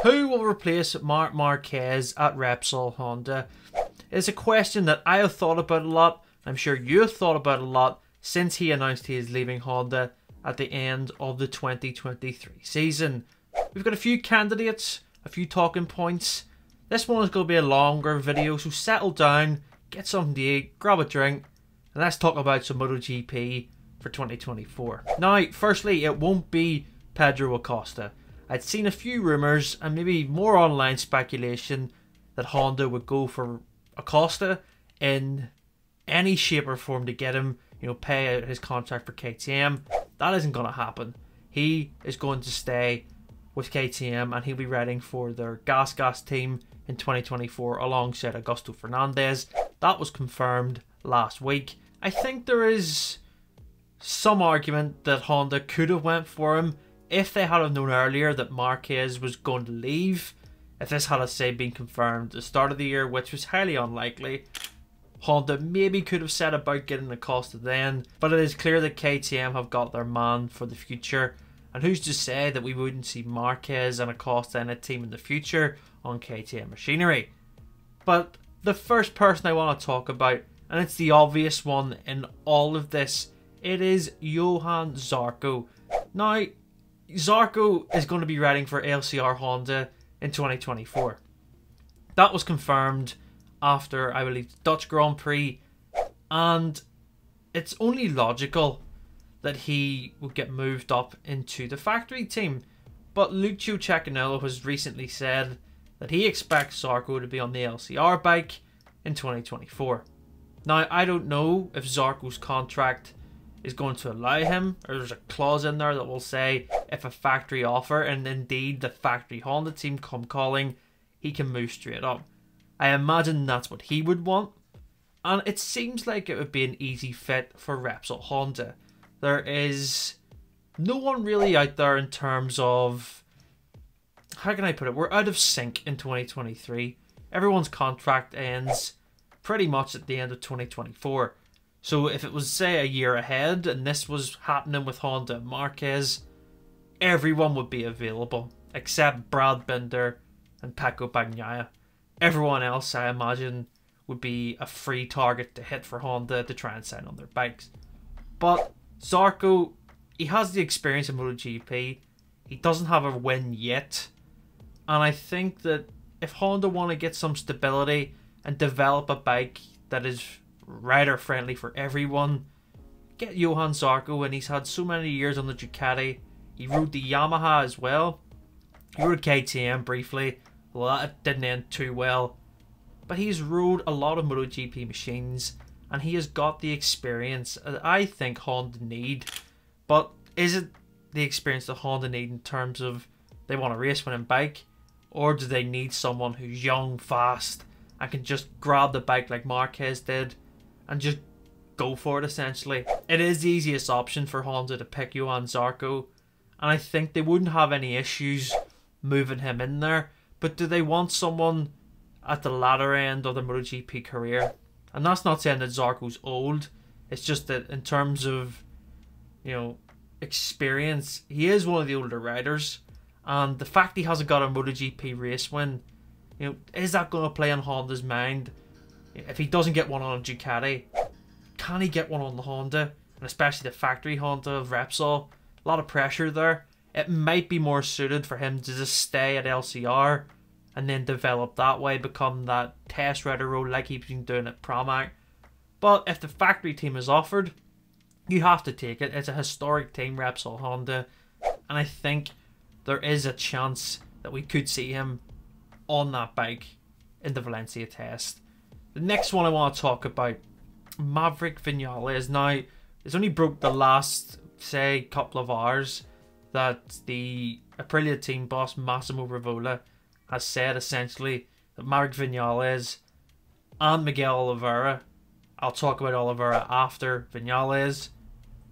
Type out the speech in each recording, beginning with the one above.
Who will replace Marc Marquez at Repsol Honda? It's a question that I have thought about a lot. I'm sure you have thought about a lot since he announced he is leaving Honda at the end of the 2023 season. We've got a few candidates, a few talking points. This one is going to be a longer video, so settle down, get something to eat, grab a drink, and let's talk about some MotoGP for 2024. Now, firstly, it won't be Pedro Acosta. I'd seen a few rumours and maybe more online speculation that Honda would go for Acosta in any shape or form to get him, pay out his contract for KTM. That isn't going to happen. He is going to stay with KTM and he'll be riding for their gas team in 2024 alongside Augusto Fernandez. That was confirmed last week. I think there is some argument that Honda could have went for him if they had have known earlier that Marquez was going to leave. If this had, say, been confirmed at the start of the year, which was highly unlikely, Honda maybe could have set about getting Acosta then. But it is clear that KTM have got their man for the future. And who's to say that we wouldn't see Marquez and Acosta in a team in the future on KTM machinery? But the first person I want to talk about, and it's the obvious one in all of this, it is Johann Zarco. Now, Zarco is going to be riding for LCR Honda in 2024. That was confirmed after, I believe, the Dutch Grand Prix, and it's only logical that he would get moved up into the factory team. But Lucio Cecchinello has recently said that he expects Zarco to be on the LCR bike in 2024. Now, I don't know if Zarco's contract is going to allow him, or there's a clause in there that will say if a factory offer and indeed the factory Honda team come calling, he can move straight up. I imagine that's what he would want, and it seems like it would be an easy fit for Repsol Honda. There is no one really out there in terms of, how can I put it, we're out of sync in 2023. Everyone's contract ends pretty much at the end of 2024. So if it was, say, a year ahead and this was happening with Honda and Marquez, everyone would be available except Brad Binder and Pecco Bagnaia. Everyone else, I imagine, would be a free target to hit for Honda to try and sign on their bikes. But Zarco, he has the experience in MotoGP. He doesn't have a win yet. And I think that if Honda want to get some stability and develop a bike that is rider friendly for everyone, get Johann Zarco, and he's had so many years on the Ducati. He rode the Yamaha as well. He rode KTM briefly. Well, that didn't end too well. But he's rode a lot of MotoGP machines and he has got the experience that I think Honda need. But is it the experience that Honda need in terms of they want a race winning bike, or do they need someone who's young, fast, and can just grab the bike like Marquez did and just go for it essentially? It is the easiest option for Honda to pick Johann Zarco, and I think they wouldn't have any issues moving him in there. But do they want someone at the latter end of their MotoGP career? And that's not saying that Zarco's old, it's just that in terms of, experience, he is one of the older riders, and the fact he hasn't got a MotoGP race win, is that going to play on Honda's mind? If he doesn't get one on a Ducati, can he get one on the Honda? And especially the factory Honda of Repsol. A lot of pressure there. It might be more suited for him to just stay at LCR and then develop that way, become that test rider role like he's been doing at Pramac. But if the factory team is offered, you have to take it. It's a historic team, Repsol Honda, and I think there is a chance that we could see him on that bike in the Valencia test. The next one I want to talk about, Maverick Vinales. Now, it's only broke the last, say, couple of hours that the Aprilia team boss Massimo Rivola has said essentially that Maverick Vinales and Miguel Oliveira, I'll talk about Oliveira after Vinales,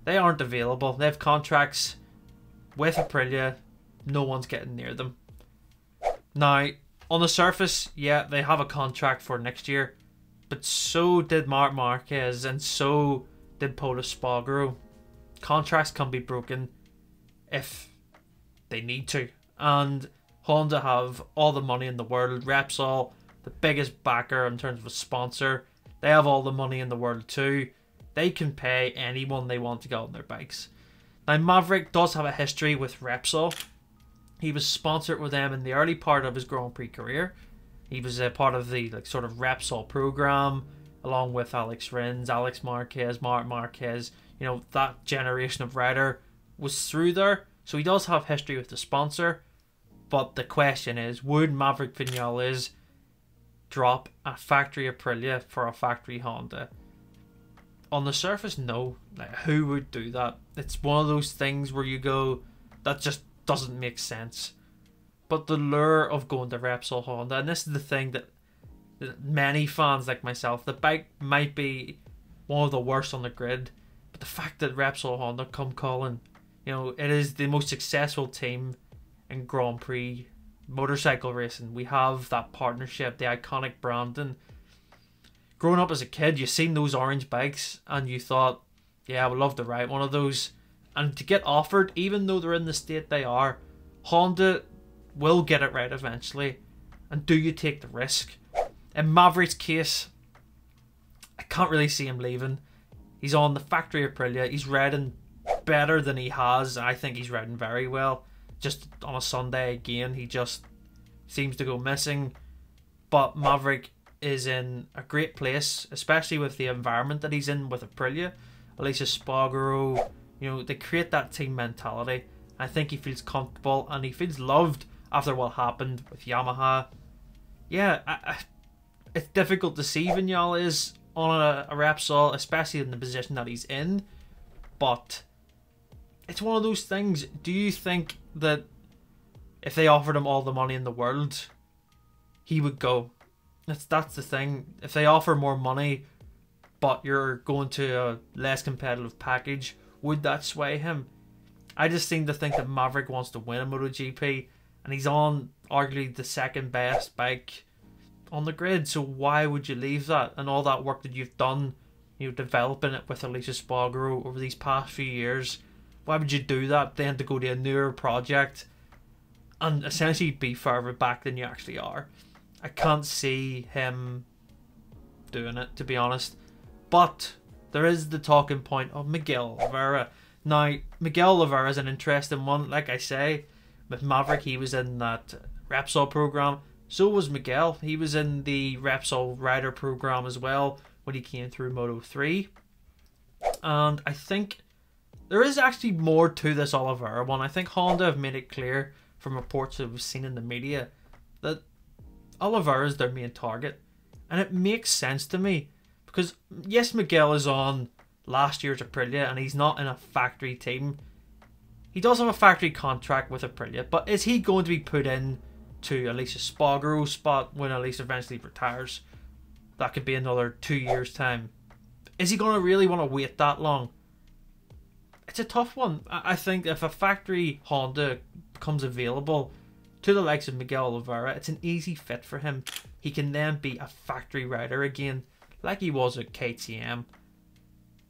they aren't available. They have contracts with Aprilia. No one's getting near them. Now, on the surface, yeah, they have a contract for next year, but so did Marc Marquez and so did Pol Espargaro. Contracts can be broken if they need to, and Honda have all the money in the world. Repsol, the biggest backer in terms of a sponsor, they have all the money in the world too. They can pay anyone they want to get on their bikes. Now, Maverick does have a history with Repsol. He was sponsored with them in the early part of his Grand Prix career. He was a part of the sort of Repsol program, along with Alex Rins, Alex Marquez, Marc Marquez. You know, that generation of rider was through there. So he does have history with the sponsor. But the question is, would Maverick Vinales drop a factory Aprilia for a factory Honda? On the surface, no. Like, who would do that? It's one of those things where you go, that just doesn't make sense. But the lure of going to Repsol Honda, and this is the thing that many fans like myself, the bike might be one of the worst on the grid, but the fact that Repsol Honda come calling, you know, it is the most successful team in Grand Prix motorcycle racing. We have that partnership, the iconic branding. Growing up as a kid, you seen those orange bikes and you thought, yeah, I would love to ride one of those. And to get offered, even though they're in the state they are, Honda will get it right eventually. And do you take the risk? In Maverick's case, I can't really see him leaving. He's on the factory Aprilia. He's riding better than he has. I think he's riding very well. Just on a Sunday again, he just seems to go missing. But Maverick is in a great place, especially with the environment that he's in with Aprilia. Alicia Spargaro, you know, they create that team mentality. I think he feels comfortable and he feels loved after what happened with Yamaha. Yeah, it's difficult to see Vinales on a Repsol, especially in the position that he's in. But it's one of those things. Do you think that if they offered him all the money in the world, he would go? That's the thing. If they offer more money, but you're going to a less competitive package, would that sway him? I just seem to think that Maverick wants to win a MotoGP, and he's on arguably the second best bike on the grid. So why would you leave that and all that work that you've done, you know, developing it with Alicia Spargaro over these past few years? Why would you do that then to go to a newer project and essentially be further back than you actually are? I can't see him doing it, to be honest. But there is the talking point of Miguel Oliveira. Now, Miguel Oliveira is an interesting one. Like I say, with Maverick, he was in that Repsol program. So was Miguel. He was in the Repsol Rider program as well when he came through Moto 3. And I think there is actually more to this Oliveira one. I think Honda have made it clear from reports that we've seen in the media that Oliveira is their main target. And it makes sense to me. Because, yes, Miguel is on last year's Aprilia and he's not in a factory team. He does have a factory contract with Aprilia, but is he going to be put in to Alicia Spargaro's spot when Alicia eventually retires? That could be another 2 years' time. Is he going to really want to wait that long? It's a tough one. I think if a factory Honda becomes available to the likes of Miguel Oliveira, it's an easy fit for him. He can then be a factory rider again, like he was at KTM.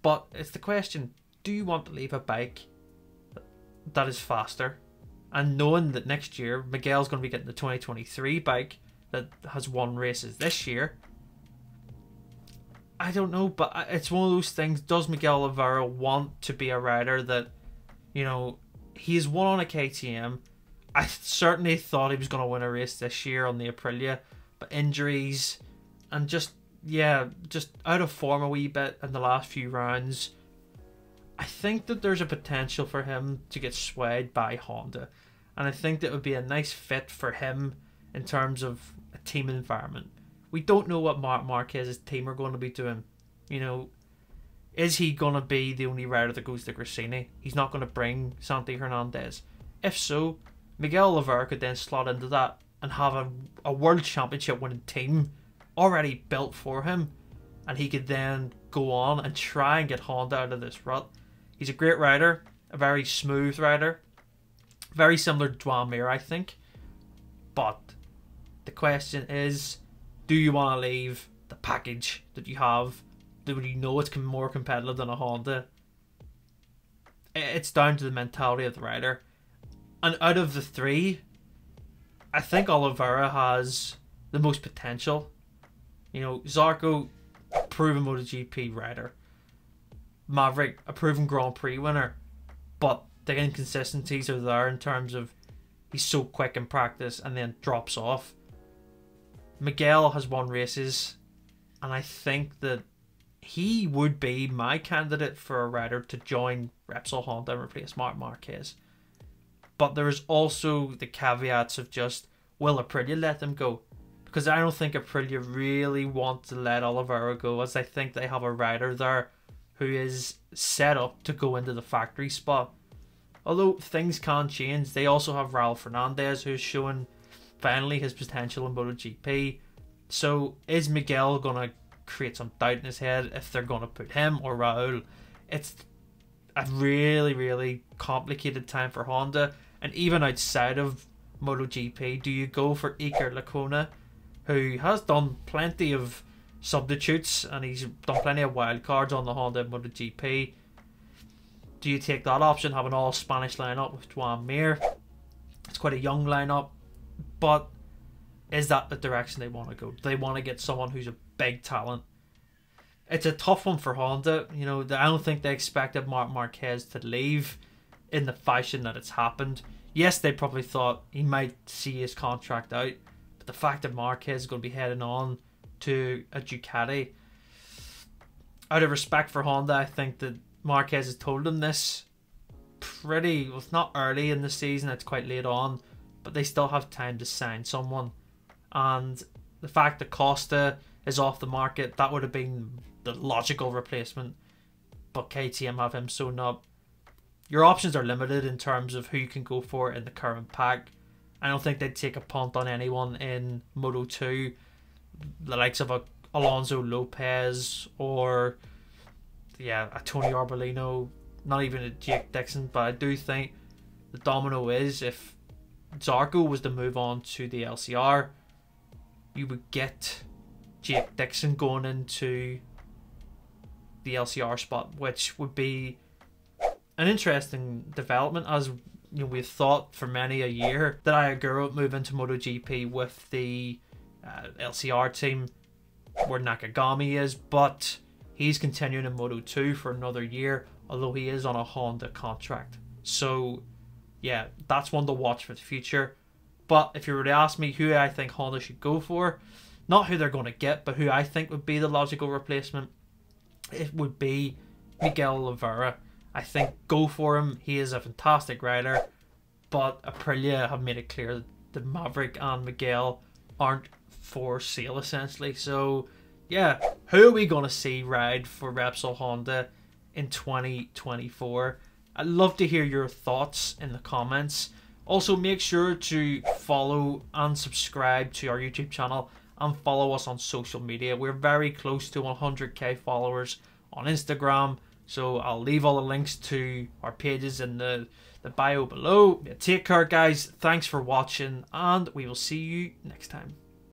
But it's the question, do you want to leave a bike that is faster? And knowing that next year, Miguel's going to be getting the 2023 bike that has won races this year. I don't know, but it's one of those things. Does Miguel Oliveira want to be a rider that, you know, he's won on a KTM. I certainly thought he was going to win a race this year on the Aprilia, but injuries and just out of form a wee bit in the last few rounds. I think that there's a potential for him to get swayed by Honda, and I think that would be a nice fit for him in terms of a team environment. We don't know what Marc Marquez's team are going to be doing. You know, is he going to be the only rider that goes to Gresini? He's not going to bring Santi Hernandez. If so, Miguel Oliveira could then slot into that and have a world championship winning team already built for him, and he could then go on and try and get Honda out of this rut. He's a great rider, a very smooth rider, very similar to Joan Mir, I think. But the question is, do you want to leave the package that you have, that you know it's more competitive than a Honda? It's down to the mentality of the rider. And out of the three, I think Oliveira has the most potential. You know, Zarco, a proven MotoGP rider. Maverick, a proven Grand Prix winner. But the inconsistencies are there in terms of he's so quick in practice and then drops off. Miguel has won races, and I think that he would be my candidate for a rider to join Repsol Honda and replace Marc Marquez. But there is also the caveats of just, will Aprilia let them go? Because I don't think Aprilia really want to let Oliveira go, as I think they have a rider there who is set up to go into the factory spot. Although things can change, they also have Raul Fernandez, who's showing finally his potential in MotoGP. So is Miguel going to create some doubt in his head if they're going to put him or Raul? It's a really, really complicated time for Honda. And even outside of MotoGP, do you go for Iker Lecuona, who has done plenty of substitutes and he's done plenty of wildcards on the Honda MotoGP? Do you take that option, have an all-Spanish lineup with Joan Mir? It's quite a young lineup, but is that the direction they want to go? Do they want to get someone who's a big talent? It's a tough one for Honda. You know, I don't think they expected Marc Marquez to leave in the fashion that it's happened. Yes, they probably thought he might see his contract out, but the fact that Marquez is going to be heading on to a Ducati, out of respect for Honda, I think that Marquez has told them this pretty, well, it's not early in the season, it's quite late on, but they still have time to sign someone. And the fact that Costa is off the market, that would have been the logical replacement, but KTM have him sewn up. Your options are limited in terms of who you can go for in the current pack. I don't think they'd take a punt on anyone in Moto 2, the likes of a Alonso Lopez or a Tony Arbolino, not even a Jake Dixon. But I do think the domino is, if Zarco was to move on to the LCR, you would get Jake Dixon going into the LCR spot, which would be an interesting development, as you know, we've thought for many a year that Ayaguro would move into MotoGP with the LCR team where Nakagami is, but he's continuing in Moto 2 for another year, although he is on a Honda contract. So yeah, that's one to watch for the future. But if you were to ask me who I think Honda should go for, not who they're going to get, but who I think would be the logical replacement, it would be Miguel Oliveira. I think go for him. He is a fantastic rider, but Aprilia have made it clear that Maverick and Miguel aren't for sale, essentially. So yeah, who are we going to see ride for Repsol Honda in 2024? I'd love to hear your thoughts in the comments. Also, make sure to follow and subscribe to our YouTube channel and follow us on social media. We're very close to 100k followers on Instagram, so I'll leave all the links to our pages in the bio below. Take care, guys. Thanks for watching, and we will see you next time.